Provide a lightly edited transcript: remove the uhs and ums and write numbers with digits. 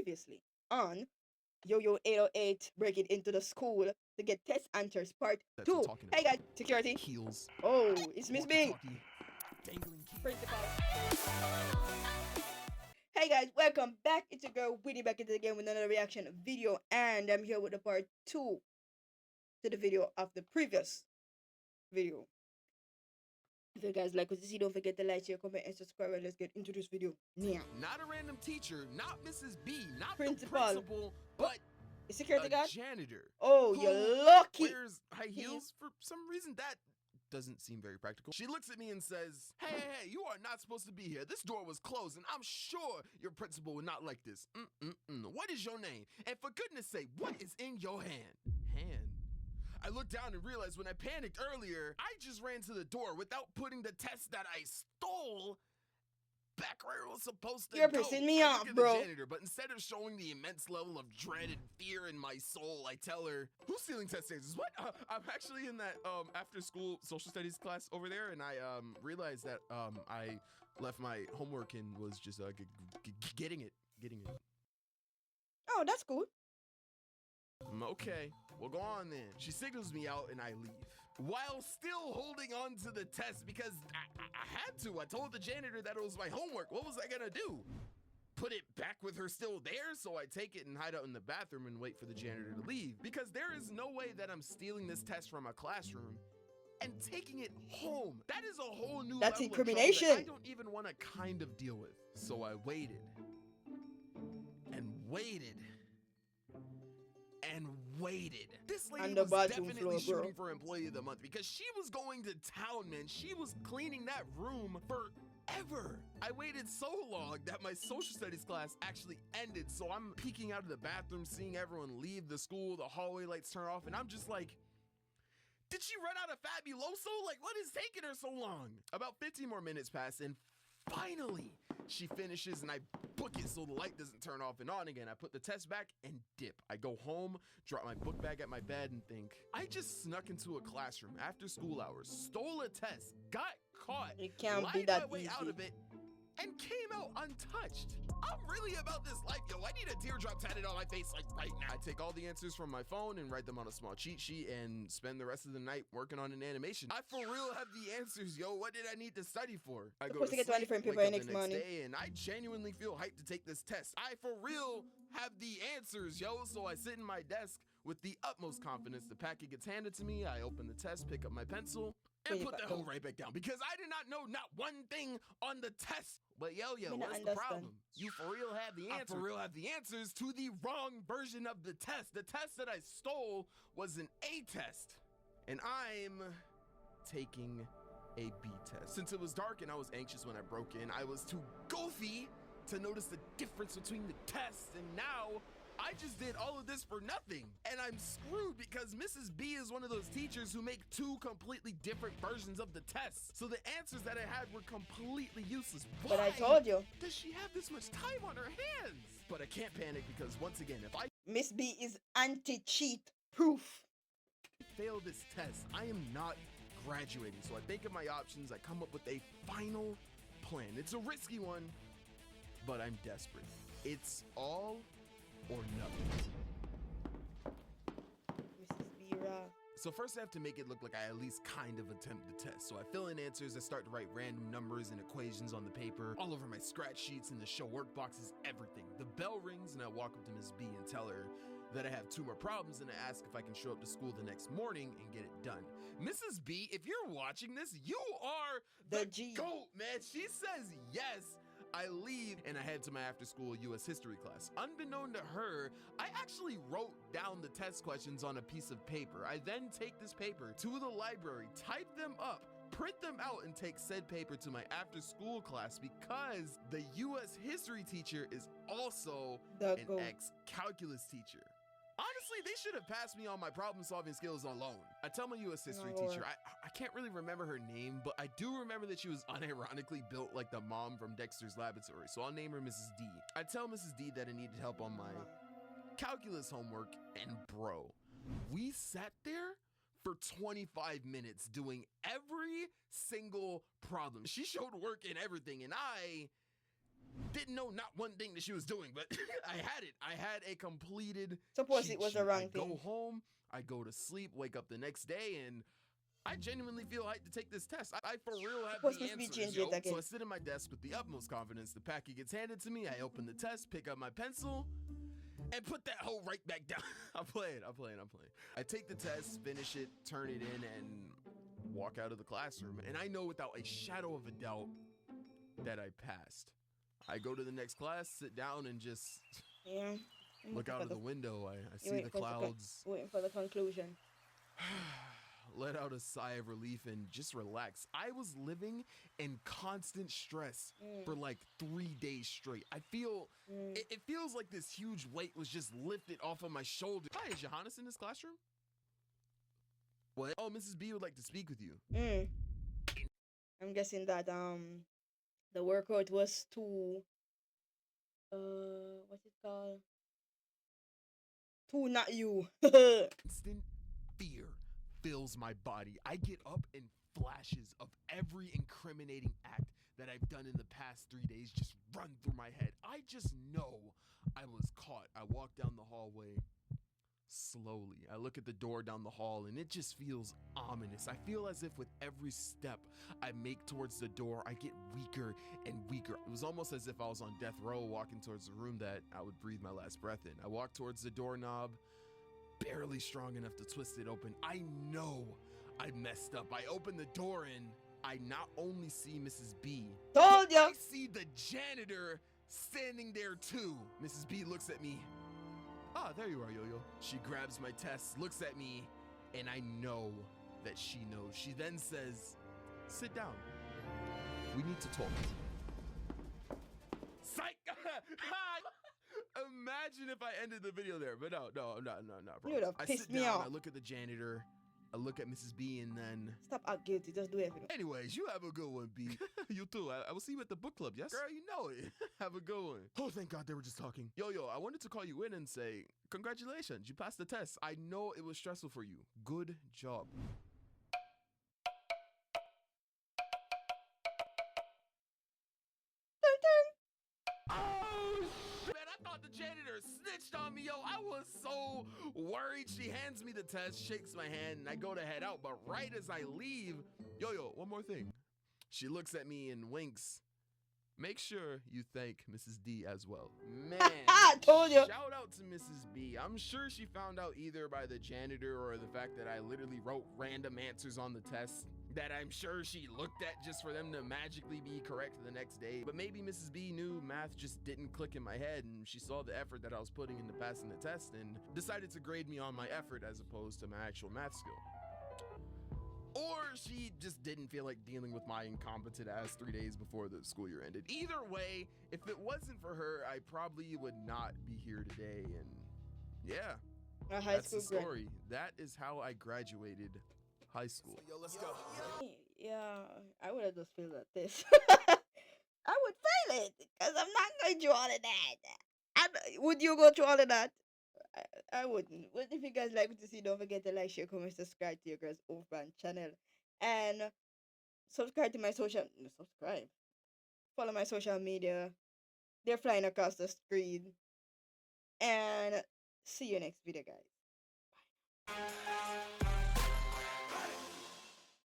previously on Yo-Yo 808 breaking into the school to get test answers part That's 2. what I'm talking Hey guys, security. Heels. Oh, it's Miss B. Walkie-talkie, dangling key. Principal. Hey guys, welcome back. It's your girl Winny back into the game with another reaction video, and I'm here with the part 2 to the video of the previous video. If you guys like what you see, don't forget to like, share, comment, and subscribe, and let's get into this video now. Not a random teacher, not Mrs. B, not Principal. the principal, but a security guard? janitor. Oh, you're lucky. Wears high heels for some reason. That doesn't seem very practical. She looks at me and says, hey, you are not supposed to be here. This door was closed, and I'm sure your principal would not like this. What is your name? And for goodness sake, what is in your hand? Hand? I looked down and realized when I panicked earlier, I just ran to the door without putting the test that I stole back where it was supposed to You're go. pissing me I off, look at bro. the janitor, but instead of showing the immense level of dread and fear in my soul, I tell her, who's stealing test answers? What? I'm actually in that after school social studies class over there, and I realized that I left my homework and was just getting it. Oh, that's cool. Okay, we'll go on then. She signals me out and I leave, while still holding on to the test because I had to. I told the janitor that it was my homework. What was I gonna do? Put it back with her still there? So I take it and hide out in the bathroom and wait for the janitor to leave, because there is no way that I'm stealing this test from a classroom and taking it home. That is a whole new That's level of trouble incrimination. that I don't even want to kind of deal with. So I waited and waited and waited. This lady was definitely shooting for Employee of the Month because she was going to town, man. She was cleaning that room forever. I waited so long that my social studies class actually ended, so I'm peeking out of the bathroom, seeing everyone leave the school, the hallway lights turn off, and I'm just like, did she run out of Fabuloso? Like, what is taking her so long? About 15 more minutes pass, and finally, she finishes and I book it so the light doesn't turn off and on again. I put the test back and dip. I go home, drop my book bag at my bed and think, I just snuck into a classroom after school hours, stole a test, got caught, It can't lied be that my way easy. out of it, and came out untouched. I'm really about this life, yo. I need a teardrop tatted on my face like right now. I take all the answers from my phone and write them on a small cheat sheet and spend the rest of the night working on an animation. I for real have the answers, yo. What did I need to study for? I go to get sleep, different wake paper up next the next morning. day, and I genuinely feel hyped to take this test. I for real have the answers, yo. So I sit in my desk with the utmost confidence. The packet gets handed to me. I open the test, pick up my pencil, and put that hoe right back down because I did not know not one thing on the test. But yo, what's the problem? You for real have the answers. I for real have the answers to the wrong version of the test. The test that I stole was an A test, and I'm taking a B test. Since it was dark and I was anxious when I broke in, I was too goofy to notice the difference between the tests, and now I just did all of this for nothing, and I'm screwed because Mrs. B is one of those teachers who make two completely different versions of the tests. So the answers that I had were completely useless. Why But I told you, does she have this much time on her hands? But I can't panic because once again, if I Miss B is anti-cheat proof. fail this test, I am not graduating. So I think of my options. I come up with a final plan. It's a risky one, but I'm desperate. It's all or nothing. Mrs. B raw. So first I have to make it look like I at least kind of attempt the test. So I fill in answers, I start to write random numbers and equations on the paper, all over my scratch sheets and the show work boxes, everything. The bell rings and I walk up to Miss B and tell her that I have 2 more problems, and I ask if I can show up to school the next morning and get it done. Mrs. B, if you're watching this, you are the GOAT, man. She says yes. I leave and I head to my after-school U.S. history class. Unbeknown to her, I actually wrote down the test questions on a piece of paper. I then take this paper to the library, type them up, print them out, and take said paper to my after-school class because the U.S. history teacher is also an ex-calculus teacher. Honestly, they should have passed me on my problem-solving skills alone. I tell my U.S. history teacher, I can't really remember her name, but I do remember that she was unironically built like the mom from Dexter's Laboratory, so I'll name her Mrs. D. I tell Mrs. D that I needed help on my calculus homework, and bro, we sat there for 25 minutes doing every single problem. She showed work in everything, and I Didn't know not one thing that she was doing, but I had it. I had a completed Suppose cheat it was sheet. the wrong I thing. go home, I go to sleep, wake up the next day, and I genuinely feel hyped to take this test. I for real have Supposed the to be answers, changed yo. it again. So I sit at my desk with the utmost confidence. The packet gets handed to me. I open the test, pick up my pencil, and put that hoe right back down. I'm playing. I take the test, finish it, turn it in, and walk out of the classroom. And I know without a shadow of a doubt that I passed. I go to the next class, sit down, and just Yeah. look out of the window. I see the clouds. Waiting for the conclusion. Let out a sigh of relief and just relax. I was living in constant stress for like 3 days straight. I feel, it feels like this huge weight was just lifted off of my shoulder. Hi, is Johannes in this classroom? What? Oh, Mrs. B would like to speak with you. I'm guessing that the workout was too what's it called? Too not you. Instant fear fills my body. I get up and flashes of every incriminating act that I've done in the past 3 days just run through my head. I just know I was caught. I walk down the hallway slowly. I look at the door down the hall and it just feels ominous. I feel as if with every step I make towards the door, I get weaker and weaker. It was almost as if I was on death row walking towards the room that I would breathe my last breath in. I walk towards the doorknob, barely strong enough to twist it open. I know I messed up. I open the door and I not only see Mrs. B, Told ya. I see the janitor standing there too. Mrs. B looks at me. Ah, there you are, Yo-Yo. She grabs my test, looks at me, and I know that she knows. She then says, sit down. We need to talk. Psych! Imagine if I ended the video there, but no, bro. You would have I pissed sit me down, off. I look at the janitor, I look at Mrs. B, and then... Stop act guilty, just do everything. Anyways, you have a good one, B. You too. I will see you at the book club, yes? Girl, you know it. Have a good one. Oh, thank God they were just talking. Yo, I wanted to call you in and say, congratulations, you passed the test. I know it was stressful for you. Good job. Oh, man, I thought the janitor snitched on me, yo. I was so worried. She hands me the test, shakes my hand, and I go to head out. But right as I leave, yo, one more thing. She looks at me and winks. Make sure you thank Mrs. D as well. Man, Told you. shout out to Mrs. B. I'm sure she found out either by the janitor or the fact that I literally wrote random answers on the test that I'm sure she looked at just for them to magically be correct the next day. But maybe Mrs. B knew math just didn't click in my head and she saw the effort that I was putting into passing the test and decided to grade me on my effort as opposed to my actual math skill. Or she just didn't feel like dealing with my incompetent ass 3 days before the school year ended. Either way, if it wasn't for her, I probably would not be here today. And yeah, that's the story. That is how I graduated high school. Yo, let's go. Yeah, I would have just failed at this. I would fail it because I'm not going through all of that. Would you go through all of that? I wouldn't. But if you guys like what you see, don't forget to like, share, comment, subscribe to your girls Overbrand channel, and subscribe to my subscribe. Follow my social media. They're flying across the screen. And see you next video, guys. Bye.